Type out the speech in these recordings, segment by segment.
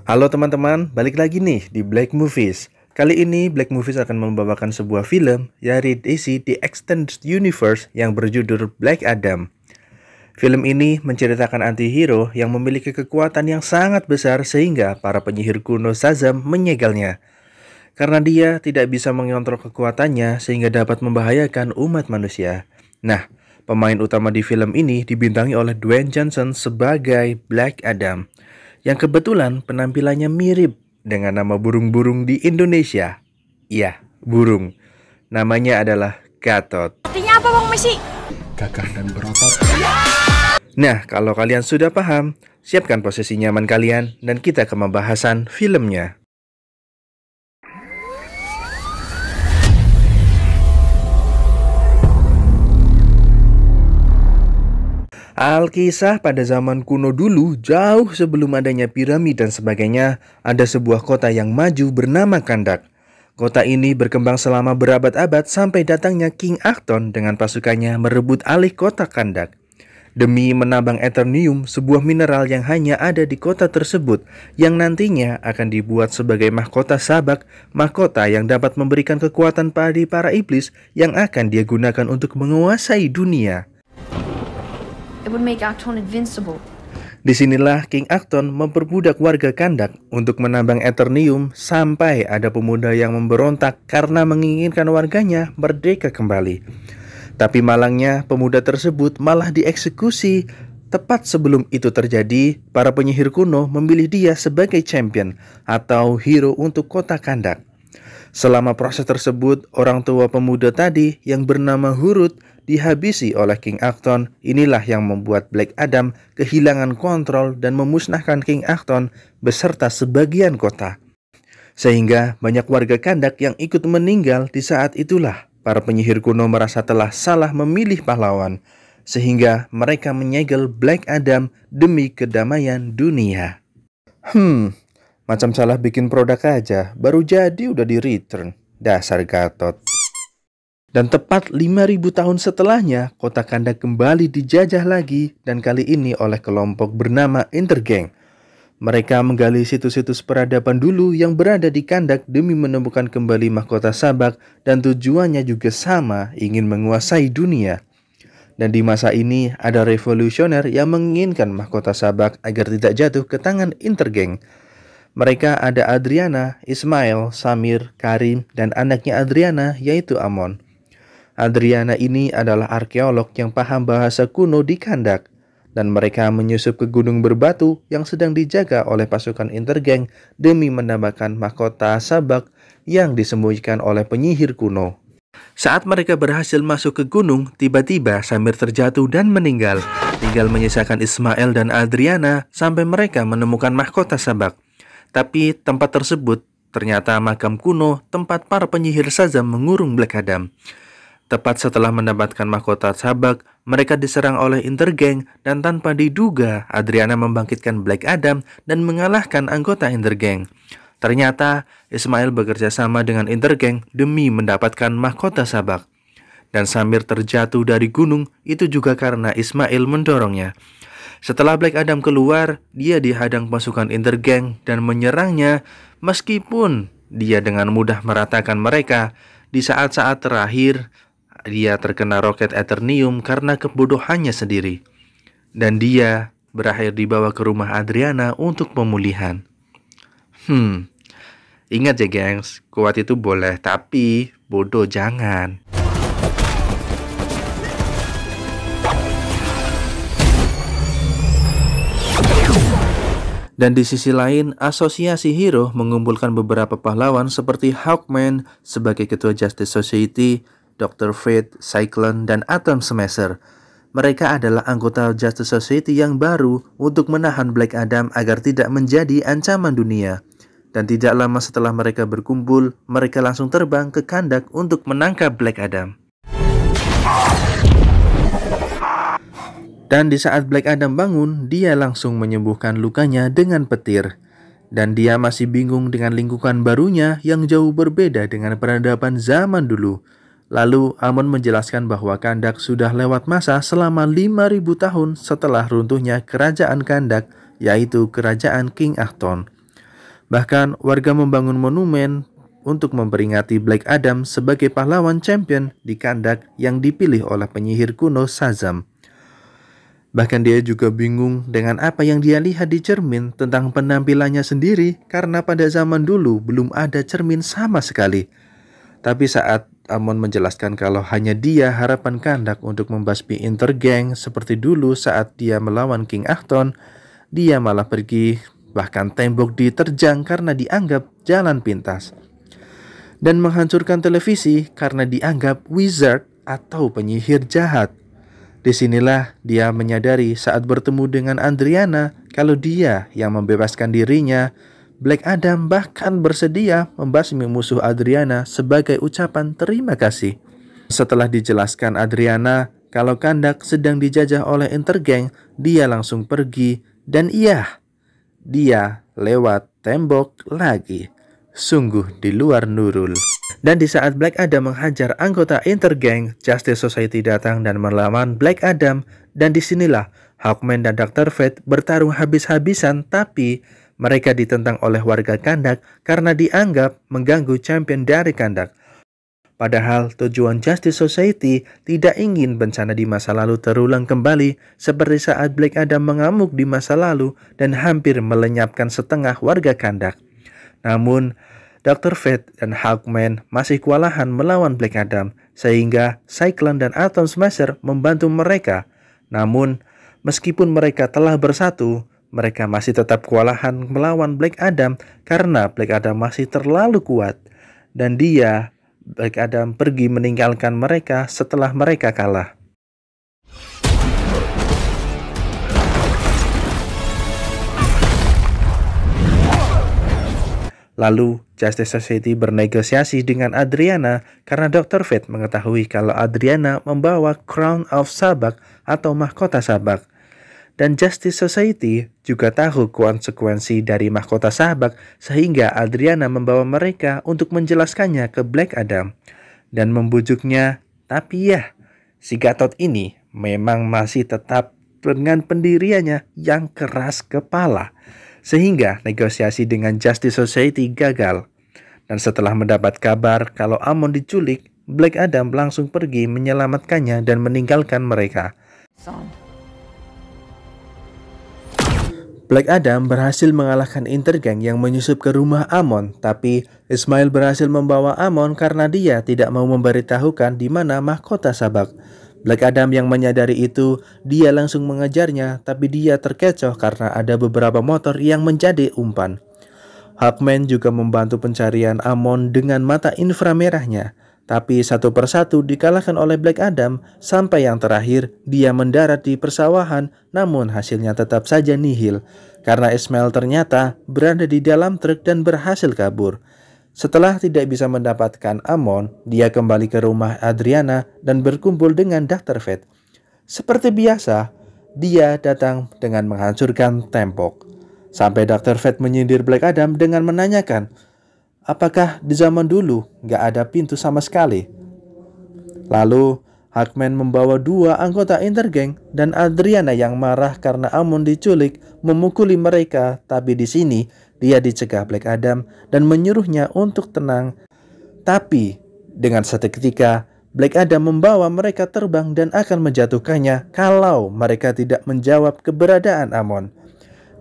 Halo teman-teman, balik lagi nih di Black Movies. Kali ini Black Movies akan membawakan sebuah film dari DC The Extended Universe yang berjudul Black Adam. Film ini menceritakan antihero yang memiliki kekuatan yang sangat besar sehingga para penyihir kuno Shazam menyegalnya. Karena dia tidak bisa mengontrol kekuatannya sehingga dapat membahayakan umat manusia. Nah, pemain utama di film ini dibintangi oleh Dwayne Johnson sebagai Black Adam, yang kebetulan penampilannya mirip dengan nama burung-burung di Indonesia. Iya, burung. Namanya adalah Gatot. Artinya apa Bang Messi? Gagah dan berotot. Nah, kalau kalian sudah paham, siapkan posisi nyaman kalian dan kita ke pembahasan filmnya. Alkisah pada zaman kuno dulu, jauh sebelum adanya piramid dan sebagainya, ada sebuah kota yang maju bernama Kandak. Kota ini berkembang selama berabad-abad sampai datangnya King Achton dengan pasukannya merebut alih kota Kandak. Demi menambang Eternium, sebuah mineral yang hanya ada di kota tersebut, yang nantinya akan dibuat sebagai mahkota Sabak, mahkota yang dapat memberikan kekuatan pada para iblis yang akan dia gunakan untuk menguasai dunia. It would make Acton invincible. Disinilah King Achton memperbudak warga Kandak untuk menambang Eternium sampai ada pemuda yang memberontak karena menginginkan warganya merdeka kembali. Tapi malangnya pemuda tersebut malah dieksekusi. Tepat sebelum itu terjadi, para penyihir kuno memilih dia sebagai champion atau hero untuk kota Kandak. Selama proses tersebut, orang tua pemuda tadi yang bernama Hurut dihabisi oleh King Achton. Inilah yang membuat Black Adam kehilangan kontrol dan memusnahkan King Achton beserta sebagian kota. Sehingga banyak warga Kandak yang ikut meninggal. Di saat itulah para penyihir kuno merasa telah salah memilih pahlawan, sehingga mereka menyegel Black Adam demi kedamaian dunia. Macam salah bikin produk aja, baru jadi udah di return. Dasar Gatot. Dan tepat 5.000 tahun setelahnya, kota Kandak kembali dijajah lagi, dan kali ini oleh kelompok bernama Intergang. Mereka menggali situs-situs peradaban dulu yang berada di Kandak demi menemukan kembali mahkota Sabak, dan tujuannya juga sama, ingin menguasai dunia. Dan di masa ini ada revolusioner yang menginginkan mahkota Sabak agar tidak jatuh ke tangan Intergang. Mereka ada Adriana, Ismail, Samir, Karim, dan anaknya Adriana yaitu Amon. Adriana ini adalah arkeolog yang paham bahasa kuno di Kandak, dan mereka menyusup ke gunung berbatu yang sedang dijaga oleh pasukan Intergang demi menambahkan mahkota Sabak yang disembunyikan oleh penyihir kuno. Saat mereka berhasil masuk ke gunung, tiba-tiba Samir terjatuh dan meninggal. Tinggal menyisakan Ismail dan Adriana sampai mereka menemukan mahkota Sabak. Tapi tempat tersebut ternyata makam kuno tempat para penyihir Shazam mengurung Black Adam. Tepat setelah mendapatkan mahkota Sabak, mereka diserang oleh Intergang dan tanpa diduga Adriana membangkitkan Black Adam dan mengalahkan anggota Intergang. Ternyata Ismail bekerja sama dengan Intergang demi mendapatkan mahkota Sabak. Dan Samir terjatuh dari gunung itu juga karena Ismail mendorongnya. Setelah Black Adam keluar, dia dihadang pasukan Intergang dan menyerangnya meskipun dia dengan mudah meratakan mereka. Di saat-saat terakhir, dia terkena roket Eternium karena kebodohannya sendiri. Dan dia berakhir dibawa ke rumah Adriana untuk pemulihan. Ingat ya gengs, kuat itu boleh, tapi bodoh jangan. Dan di sisi lain, asosiasi hero mengumpulkan beberapa pahlawan seperti Hawkman sebagai ketua Justice Society, Dr. Fate, Cyclone, dan Atom Smasher. Mereka adalah anggota Justice Society yang baru untuk menahan Black Adam agar tidak menjadi ancaman dunia. Dan tidak lama setelah mereka berkumpul, mereka langsung terbang ke Kandak untuk menangkap Black Adam. Dan di saat Black Adam bangun, dia langsung menyembuhkan lukanya dengan petir. Dan dia masih bingung dengan lingkungan barunya yang jauh berbeda dengan peradaban zaman dulu. Lalu Amon menjelaskan bahwa Kandak sudah lewat masa selama 5.000 tahun setelah runtuhnya kerajaan Kandak, yaitu kerajaan King Achton. Bahkan warga membangun monumen untuk memperingati Black Adam sebagai pahlawan champion di Kandak yang dipilih oleh penyihir kuno Shazam. Bahkan dia juga bingung dengan apa yang dia lihat di cermin tentang penampilannya sendiri karena pada zaman dulu belum ada cermin sama sekali. Tapi saat Amon menjelaskan kalau hanya dia harapan Kandak untuk membasmi Intergang seperti dulu saat dia melawan King Achton, dia malah pergi, bahkan tembok diterjang karena dianggap jalan pintas. Dan menghancurkan televisi karena dianggap wizard atau penyihir jahat. Disinilah dia menyadari saat bertemu dengan Adriana kalau dia yang membebaskan dirinya. Black Adam bahkan bersedia membasmi musuh Adriana sebagai ucapan terima kasih. Setelah dijelaskan Adriana kalau Kandak sedang dijajah oleh Intergang, dia langsung pergi dan dia lewat tembok lagi. Sungguh di luar nurul. Dan di saat Black Adam menghajar anggota Intergang, Justice Society datang dan melawan Black Adam. Dan disinilah Hawkman dan Dr. Fate bertarung habis-habisan, tapi mereka ditentang oleh warga Kandak karena dianggap mengganggu champion dari Kandak. Padahal tujuan Justice Society tidak ingin bencana di masa lalu terulang kembali seperti saat Black Adam mengamuk di masa lalu dan hampir melenyapkan setengah warga Kandak. Namun, Dr. Fate dan Hawkman masih kewalahan melawan Black Adam, sehingga Cyclone dan Atom Smasher membantu mereka. Namun, meskipun mereka telah bersatu, mereka masih tetap kewalahan melawan Black Adam karena Black Adam masih terlalu kuat. Dan Black Adam pergi meninggalkan mereka setelah mereka kalah. Lalu, Justice Society bernegosiasi dengan Adriana karena Dr. Fate mengetahui kalau Adriana membawa Crown of Sabak atau mahkota Sabak. Dan Justice Society juga tahu konsekuensi dari mahkota Sabak sehingga Adriana membawa mereka untuk menjelaskannya ke Black Adam dan membujuknya. Tapi si Gatot ini memang masih tetap dengan pendiriannya yang keras kepala. Sehingga negosiasi dengan Justice Society gagal. Dan setelah mendapat kabar kalau Amon diculik, Black Adam langsung pergi menyelamatkannya dan meninggalkan mereka. Black Adam berhasil mengalahkan Intergang yang menyusup ke rumah Amon, tapi Ismail berhasil membawa Amon karena dia tidak mau memberitahukan di mana mahkota Sabak. Black Adam yang menyadari itu, dia langsung mengejarnya, tapi dia terkecoh karena ada beberapa motor yang menjadi umpan. Hawkman juga membantu pencarian Amon dengan mata inframerahnya, tapi satu persatu dikalahkan oleh Black Adam sampai yang terakhir dia mendarat di persawahan, namun hasilnya tetap saja nihil karena Ismail ternyata berada di dalam truk dan berhasil kabur. Setelah tidak bisa mendapatkan Amon, dia kembali ke rumah Adriana dan berkumpul dengan Dr. Fate. Seperti biasa, dia datang dengan menghancurkan tembok. Sampai Dr. Fate menyindir Black Adam dengan menanyakan, apakah di zaman dulu gak ada pintu sama sekali? Lalu, Hawkman membawa dua anggota Intergang dan Adriana yang marah karena Amon diculik memukuli mereka, tapi di sini dia dicegah Black Adam dan menyuruhnya untuk tenang. Tapi dengan seketika Black Adam membawa mereka terbang dan akan menjatuhkannya kalau mereka tidak menjawab keberadaan Amon.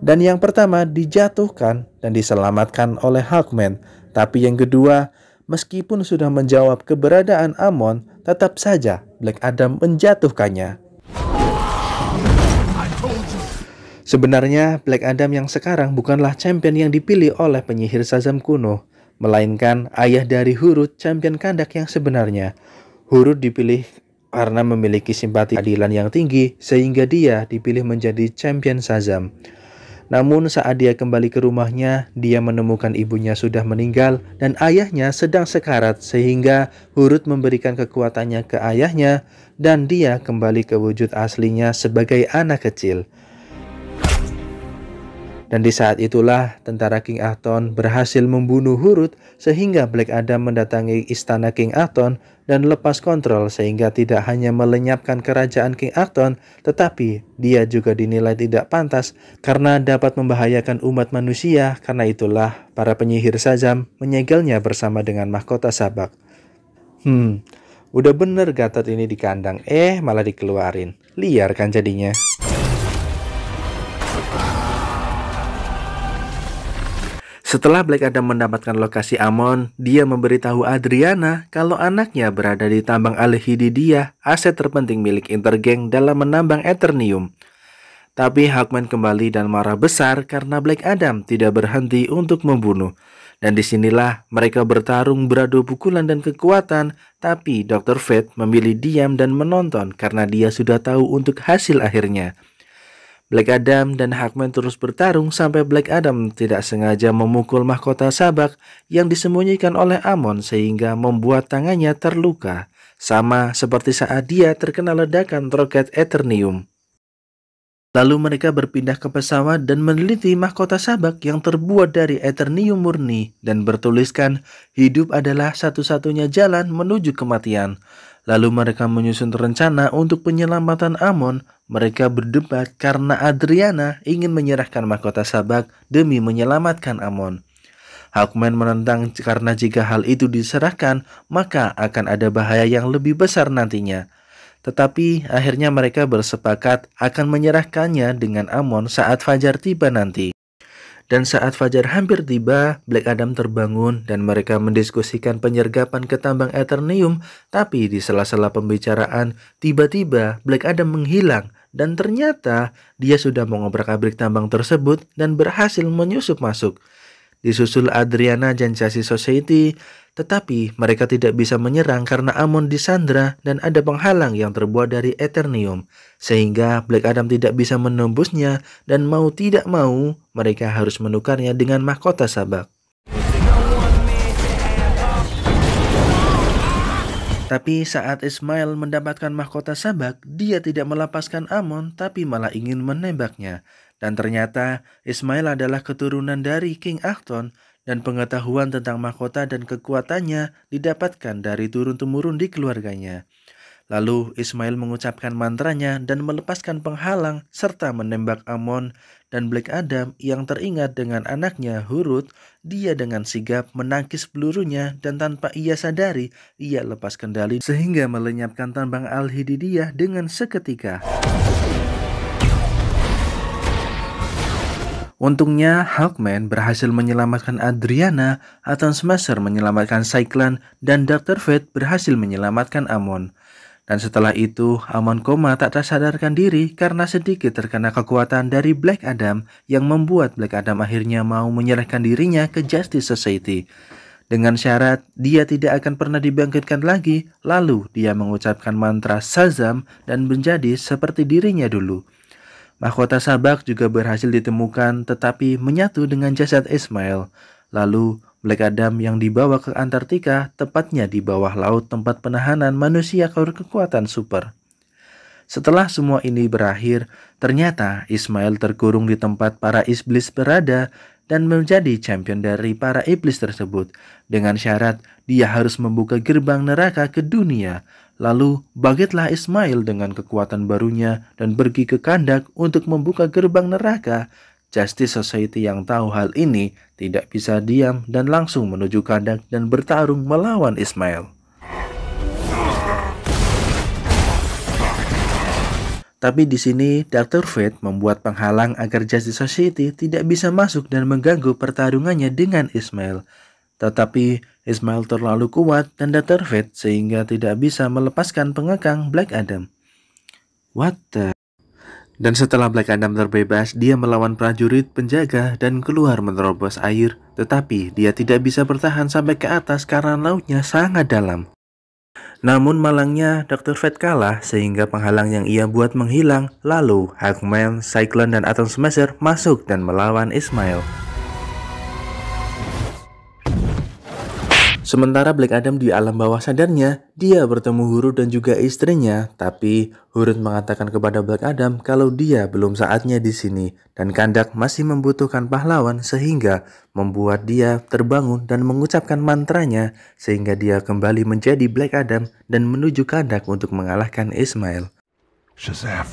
Dan yang pertama dijatuhkan dan diselamatkan oleh Hawkman. Tapi yang kedua, meskipun sudah menjawab keberadaan Amon, tetap saja Black Adam menjatuhkannya. Sebenarnya Black Adam yang sekarang bukanlah champion yang dipilih oleh penyihir Shazam kuno, melainkan ayah dari Hurut, champion Kandak yang sebenarnya. Hurut dipilih karena memiliki simpati keadilan yang tinggi sehingga dia dipilih menjadi champion Shazam. Namun saat dia kembali ke rumahnya, dia menemukan ibunya sudah meninggal dan ayahnya sedang sekarat sehingga Hurut memberikan kekuatannya ke ayahnya dan dia kembali ke wujud aslinya sebagai anak kecil. Dan di saat itulah tentara King Aton berhasil membunuh Hurut sehingga Black Adam mendatangi istana King Aton dan lepas kontrol sehingga tidak hanya melenyapkan kerajaan King Aton, tetapi dia juga dinilai tidak pantas karena dapat membahayakan umat manusia. Karena itulah para penyihir Shazam menyegelnya bersama dengan mahkota Sabak. Udah bener Gatot ini di kandang, malah dikeluarin. Liar kan jadinya. Setelah Black Adam mendapatkan lokasi Amon, dia memberitahu Adriana kalau anaknya berada di tambang Al-Hididiyah, aset terpenting milik Intergang dalam menambang Eternium. Tapi Hawkman kembali dan marah besar karena Black Adam tidak berhenti untuk membunuh. Dan disinilah mereka bertarung beradu pukulan dan kekuatan, tapi Dr. Fate memilih diam dan menonton karena dia sudah tahu untuk hasil akhirnya. Black Adam dan Hawkman terus bertarung sampai Black Adam tidak sengaja memukul mahkota Sabak yang disembunyikan oleh Amon sehingga membuat tangannya terluka, sama seperti saat dia terkena ledakan roket Eternium. Lalu mereka berpindah ke pesawat dan meneliti mahkota Sabak yang terbuat dari Eternium murni dan bertuliskan hidup adalah satu-satunya jalan menuju kematian. Lalu mereka menyusun rencana untuk penyelamatan Amon. Mereka berdebat karena Adriana ingin menyerahkan mahkota Sabak demi menyelamatkan Amon. Hawkman menentang karena jika hal itu diserahkan, maka akan ada bahaya yang lebih besar nantinya. Tetapi akhirnya mereka bersepakat akan menyerahkannya dengan Amon saat fajar tiba nanti. Dan saat fajar hampir tiba, Black Adam terbangun dan mereka mendiskusikan penyergapan ke tambang Eternium. Tapi di sela-sela pembicaraan, tiba-tiba Black Adam menghilang dan ternyata dia sudah mengobrak-abrik tambang tersebut dan berhasil menyusup masuk. Disusul Adriana dan Justice Society, tetapi mereka tidak bisa menyerang karena Amon disandra dan ada penghalang yang terbuat dari Eternium, sehingga Black Adam tidak bisa menembusnya dan mau tidak mau mereka harus menukarnya dengan mahkota Sabak. Tapi saat Ismail mendapatkan mahkota Sabak, dia tidak melepaskan Amon tapi malah ingin menembaknya. Dan ternyata Ismail adalah keturunan dari King Aton dan pengetahuan tentang mahkota dan kekuatannya didapatkan dari turun-temurun di keluarganya. Lalu Ismail mengucapkan mantranya dan melepaskan penghalang serta menembak Amon dan Black Adam yang teringat dengan anaknya Hurut. Dia dengan sigap menangkis pelurunya dan tanpa ia sadari ia lepas kendali sehingga melenyapkan tambang Al-Hididiyah dengan seketika. Untungnya Hawkman berhasil menyelamatkan Adriana, Atom Smasher menyelamatkan Cyclone, dan Dr. Fate berhasil menyelamatkan Amon. Dan setelah itu Amon koma tak tersadarkan diri karena sedikit terkena kekuatan dari Black Adam yang membuat Black Adam akhirnya mau menyerahkan dirinya ke Justice Society. Dengan syarat dia tidak akan pernah dibangkitkan lagi, lalu dia mengucapkan mantra Shazam dan menjadi seperti dirinya dulu. Mahkota Sabak juga berhasil ditemukan tetapi menyatu dengan jasad Ismail. Lalu Black Adam yang dibawa ke Antartika, tepatnya di bawah laut tempat penahanan manusia berkekuatan super. Setelah semua ini berakhir, ternyata Ismail terkurung di tempat para iblis berada dan menjadi champion dari para iblis tersebut. Dengan syarat dia harus membuka gerbang neraka ke dunia. Lalu bangkitlah Ismail dengan kekuatan barunya dan pergi ke Kandak untuk membuka gerbang neraka. Justice Society yang tahu hal ini tidak bisa diam dan langsung menuju Kandak dan bertarung melawan Ismail. Tapi di sini Dr. Fate membuat penghalang agar Justice Society tidak bisa masuk dan mengganggu pertarungannya dengan Ismail. Tetapi Ismail terlalu kuat dan Dr. Fate sehingga tidak bisa melepaskan pengekang Black Adam. Dan setelah Black Adam terbebas, dia melawan prajurit penjaga dan keluar menerobos air. Tetapi dia tidak bisa bertahan sampai ke atas karena lautnya sangat dalam. Namun malangnya Dr. Fate kalah sehingga penghalang yang ia buat menghilang. Lalu Hawkman, Cyclone, dan Atom Smasher masuk dan melawan Ismail. Sementara Black Adam di alam bawah sadarnya, dia bertemu Hurut dan juga istrinya, tapi Hurut mengatakan kepada Black Adam kalau dia belum saatnya di sini dan Kahndaq masih membutuhkan pahlawan sehingga membuat dia terbangun dan mengucapkan mantranya sehingga dia kembali menjadi Black Adam dan menuju Kahndaq untuk mengalahkan Ismail. Shazam.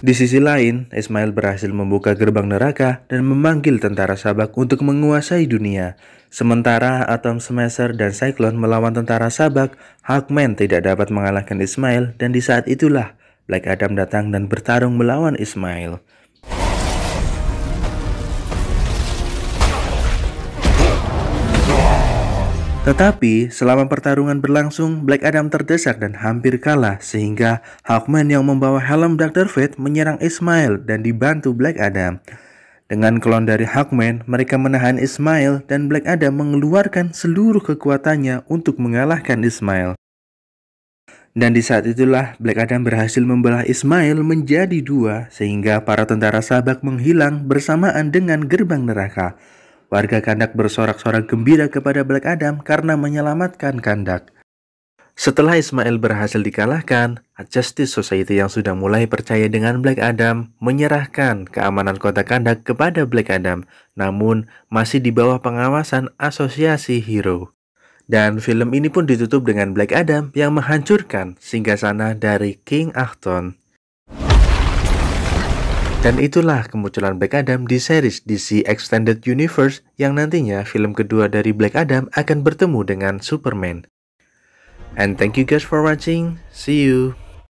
Di sisi lain, Ismail berhasil membuka gerbang neraka dan memanggil tentara Sabak untuk menguasai dunia. Sementara Atom Smasher dan Cyclone melawan tentara Sabak, Hawkman tidak dapat mengalahkan Ismail dan di saat itulah Black Adam datang dan bertarung melawan Ismail. Tetapi, selama pertarungan berlangsung, Black Adam terdesak dan hampir kalah sehingga Hawkman yang membawa helm Dr. Fate menyerang Ismail dan dibantu Black Adam. Dengan klon dari Hawkman, mereka menahan Ismail dan Black Adam mengeluarkan seluruh kekuatannya untuk mengalahkan Ismail. Dan di saat itulah Black Adam berhasil membelah Ismail menjadi dua sehingga para tentara Sabak menghilang bersamaan dengan gerbang neraka. Warga Kahndaq bersorak-sorak gembira kepada Black Adam karena menyelamatkan Kahndaq. Setelah Ismail berhasil dikalahkan, Justice Society yang sudah mulai percaya dengan Black Adam menyerahkan keamanan kota Kahndaq kepada Black Adam, namun masih di bawah pengawasan Asosiasi Hero. Dan film ini pun ditutup dengan Black Adam yang menghancurkan singgasana dari King Achton. Dan itulah kemunculan Black Adam di series DC Extended Universe yang nantinya film kedua dari Black Adam akan bertemu dengan Superman. And thank you guys for watching. See you.